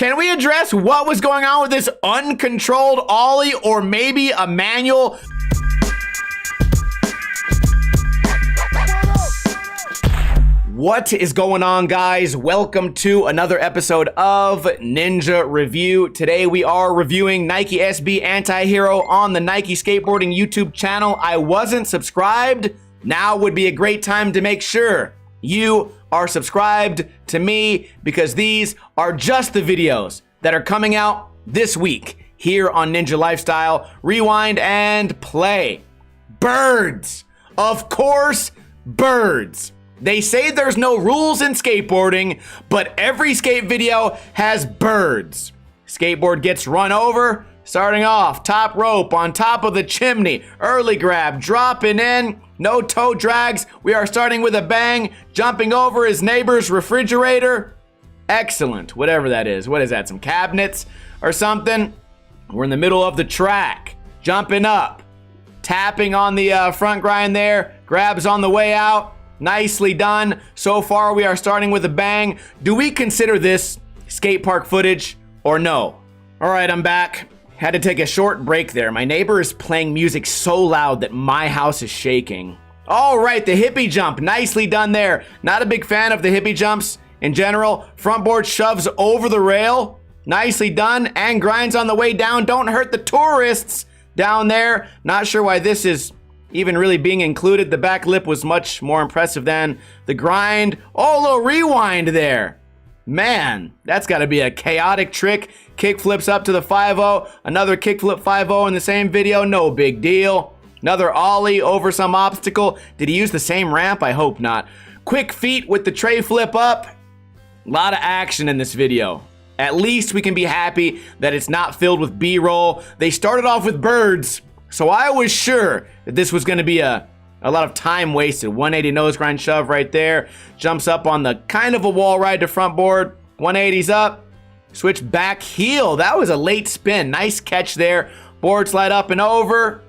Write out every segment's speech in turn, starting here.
Can we address what was going on with this uncontrolled ollie or maybe a manual? What is going on, guys? Welcome to another episode of Ninja Review. Today we are reviewing Nike SB Anti-Hero on the Nike Skateboarding YouTube channel. I wasn't subscribed. Now would be a great time to make sure you are subscribed to me, because these are just the videos that are coming out this week here on Ninja Lifestyle. Rewind and play. Birds. Of course, birds. They say there's no rules in skateboarding, but every skate video has birds. Skateboard gets run over, starting off, top rope, on top of the chimney, early grab, dropping in, no toe drags. We are starting with a bang, jumping over his neighbor's refrigerator. Excellent, whatever that is. What is that, some cabinets or something? We're in the middle of the track, jumping up, tapping on the front grind there, grabs on the way out. Nicely done. So far, we are starting with a bang. Do we consider this skate park footage or no? All right, I'm back. Had to take a short break there. My neighbor is playing music so loud that my house is shaking. All right, the hippie jump. Nicely done there. Not a big fan of the hippie jumps in general. Front board shoves over the rail. Nicely done. And grinds on the way down. Don't hurt the tourists down there. Not sure why this is even really being included. The back lip was much more impressive than the grind. Oh, a little rewind there. Man, that's got to be a chaotic trick. Kick flips up to the 5-0. Another kickflip 5-0 in the same video. No big deal. Another ollie over some obstacle. Did he use the same ramp? I hope not. Quick feet with the tray flip up. A lot of action in this video. At least we can be happy that it's not filled with B-roll. They started off with birds, so I was sure that this was going to be a lot of time wasted. 180 nose grind shove right there. Jumps up on the kind of a wall ride to front board. 180's up. Switch back heel. That was a late spin. Nice catch there. Board slide up and over.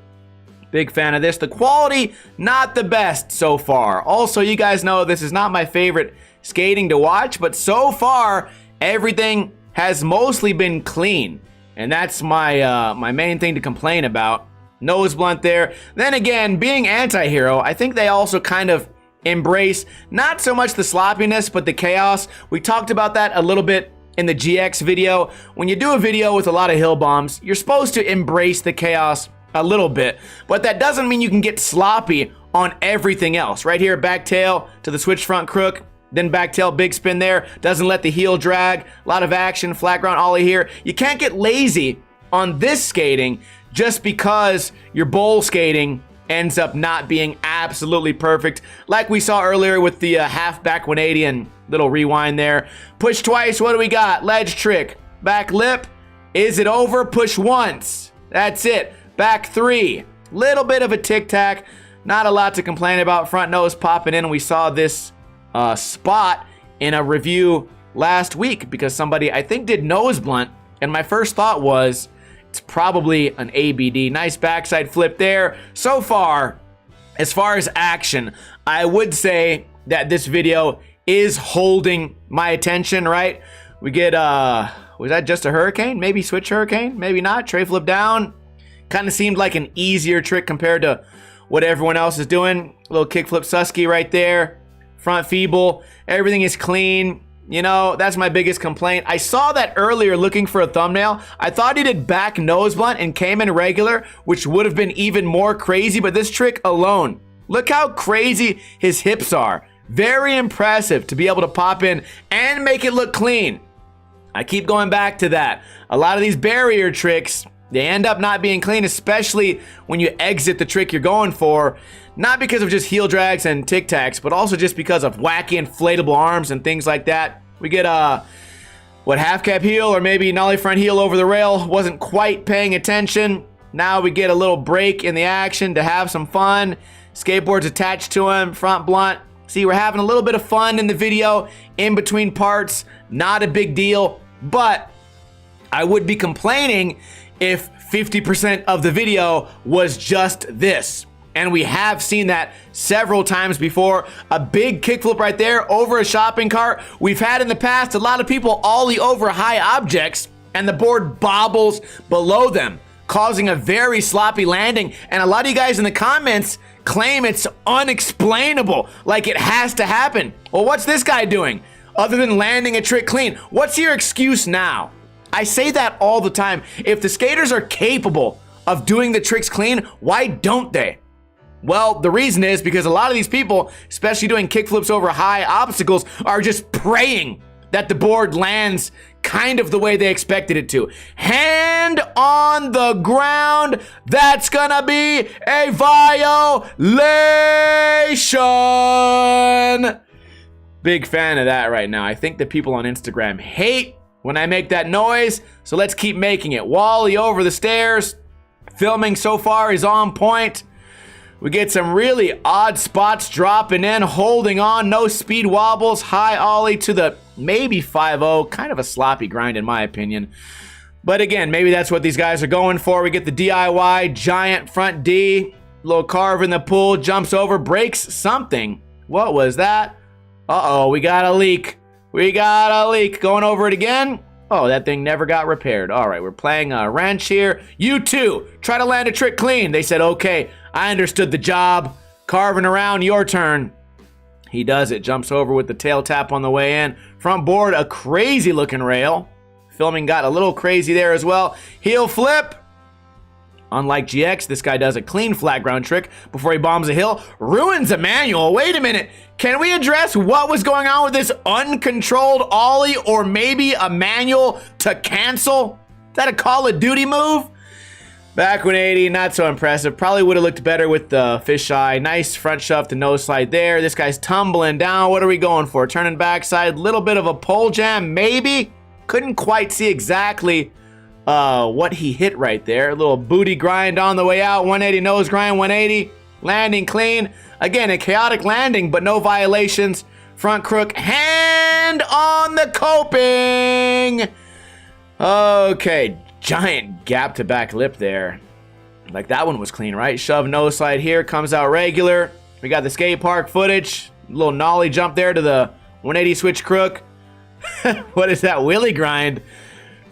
Big fan of this. The quality, not the best so far. Also, you guys know this is not my favorite skating to watch, but so far, everything has mostly been clean. And that's my main thing to complain about. Nose blunt there. Then again, being Anti-Hero, I think they also kind of embrace not so much the sloppiness, but the chaos. We talked about that a little bit in the GX video. When you do a video with a lot of hill bombs, you're supposed to embrace the chaos a little bit, but that doesn't mean you can get sloppy on everything else. Right here, back tail to the switch front crook, then back tail big spin there. Doesn't let the heel drag. A lot of action, flat ground ollie here. You can't get lazy on this skating just because your bowl skating ends up not being absolutely perfect, like we saw earlier with the half back 180 and little rewind there. Push twice, what do we got? Ledge trick, back lip, is it over? Push once, that's it. Back three, little bit of a tic-tac, not a lot to complain about. Front nose popping in. We saw this spot in a review last week because somebody, I think, did nose blunt, and my first thought was, it's probably an ABD. Nice backside flip there. So far as action, I would say that this video is holding my attention, right? We get, was that just a hurricane? Maybe switch hurricane? Maybe not. Tray flip down. Kind of seemed like an easier trick compared to what everyone else is doing. A little kickflip Susky right there. Front feeble. Everything is clean. You know, that's my biggest complaint. I saw that earlier looking for a thumbnail. I thought he did back nose blunt and came in regular, which would have been even more crazy, but this trick alone, look how crazy his hips are. Very impressive to be able to pop in and make it look clean. I keep going back to that. A lot of these barrier tricks, they end up not being clean, especially when you exit the trick you're going for. Not because of just heel drags and tic-tacs, but also just because of wacky inflatable arms and things like that. We get what, half cap heel or maybe nollie front heel over the rail. Wasn't quite paying attention. Now we get a little break in the action to have some fun. Skateboard's attached to him, front blunt. See, we're having a little bit of fun in the video in between parts. Not a big deal, but I would be complaining if 50% of the video was just this. And we have seen that several times before. A big kickflip right there over a shopping cart. We've had in the past a lot of people ollie over high objects and the board bobbles below them, causing a very sloppy landing. And a lot of you guys in the comments claim it's unexplainable, like it has to happen. Well, what's this guy doing other than landing a trick clean? What's your excuse now? I say that all the time. If the skaters are capable of doing the tricks clean, why don't they? Well, the reason is because a lot of these people, especially doing kickflips over high obstacles, are just praying that the board lands kind of the way they expected it to. Hand on the ground, that's gonna be a violation. Big fan of that right now. I think the people on Instagram hate when I make that noise, so let's keep making it. Wally over the stairs. Filming so far is on point. We get some really odd spots dropping in, holding on, no speed wobbles, high ollie to the maybe 5-0, kind of a sloppy grind in my opinion. But again, maybe that's what these guys are going for. We get the DIY, giant front D, little carve in the pool, jumps over, breaks something. What was that? Uh-oh, we got a leak. We got a leak. Going over it again. Oh, that thing never got repaired. All right, we're playing a wrench here. You too, try to land a trick clean. They said, okay, I understood the job. Carving around, your turn. He does it, jumps over with the tail tap on the way in. Front board, a crazy looking rail. Filming got a little crazy there as well. Heel flip. Unlike GX, this guy does a clean flat ground trick before he bombs a hill. Ruins a manual. Wait a minute. Can we address what was going on with this uncontrolled ollie or maybe a manual to cancel? Is that a Call of Duty move? Back 180, not so impressive. Probably would have looked better with the fisheye. Nice front shove to nose slide there. This guy's tumbling down. What are we going for? Turning backside, little bit of a pole jam, maybe? Couldn't quite see exactly what he hit right there. A little booty grind on the way out. 180 nose grind, 180. Landing clean. Again, a chaotic landing, but no violations. Front crook, hand on the coping. Okay, giant gap to back lip there. Like that one was clean, right? Shove nose slide here, comes out regular. We got the skate park footage. Little nollie jump there to the 180 switch crook. What is that? Wheelie grind.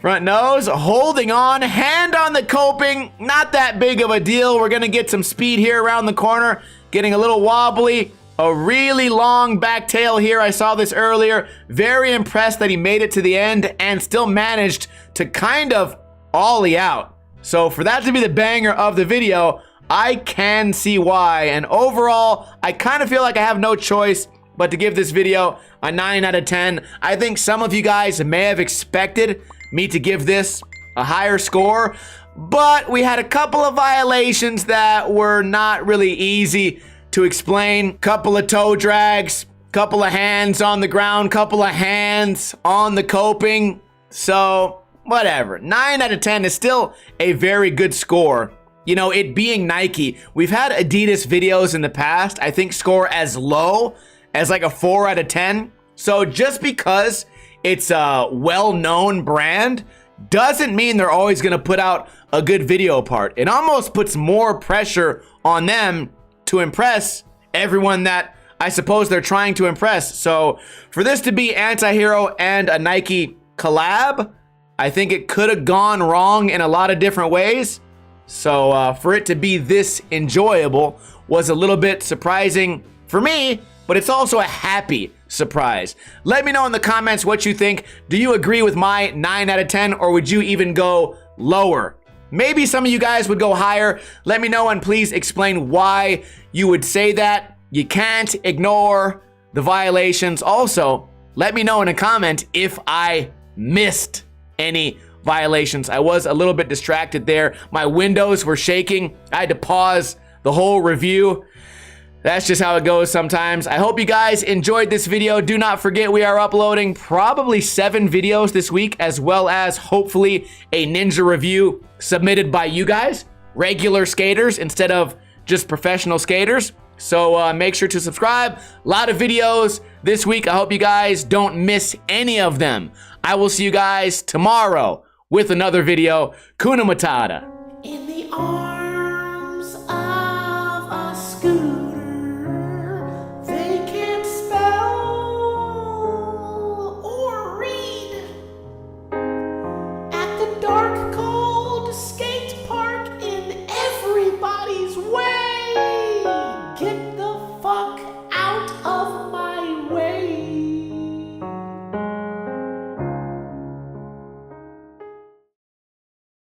Front nose, holding on, hand on the coping. Not that big of a deal. We're gonna get some speed here around the corner. Getting a little wobbly. A really long back tail here. I saw this earlier. Very impressed that he made it to the end and still managed to kind of ollie out. So for that to be the banger of the video, I can see why. And overall, I kind of feel like I have no choice but to give this video a 9 out of 10. I think some of you guys may have expected me to give this a higher score, but we had a couple of violations that were not really easy to explain. Couple of toe drags, couple of hands on the ground, couple of hands on the coping. So whatever, 9 out of 10 is still a very good score. You know, it being Nike, we've had Adidas videos in the past, I think score as low as like a 4 out of 10. So just because it's a well-known brand doesn't mean they're always gonna put out a good video part. It almost puts more pressure on them to impress everyone that I suppose they're trying to impress. So for this to be Antihero and a Nike collab, I think it could have gone wrong in a lot of different ways. So for it to be this enjoyable was a little bit surprising for me, but it's also a happy surprise. Let me know in the comments what you think. Do you agree with my 9 out of 10, or would you even go lower? Maybe some of you guys would go higher. Let me know and please explain why you would say that. You can't ignore the violations. Also, let me know in a comment if I missed any violations. I was a little bit distracted there. My windows were shaking. I had to pause the whole review. That's just how it goes sometimes. I hope you guys enjoyed this video. Do not forget we are uploading probably 7 videos this week, as well as hopefully a ninja review submitted by you guys, regular skaters instead of just professional skaters. So make sure to subscribe. A lot of videos this week. I hope you guys don't miss any of them. I will see you guys tomorrow with another video. Kuna Matata. In the arms of a fuck?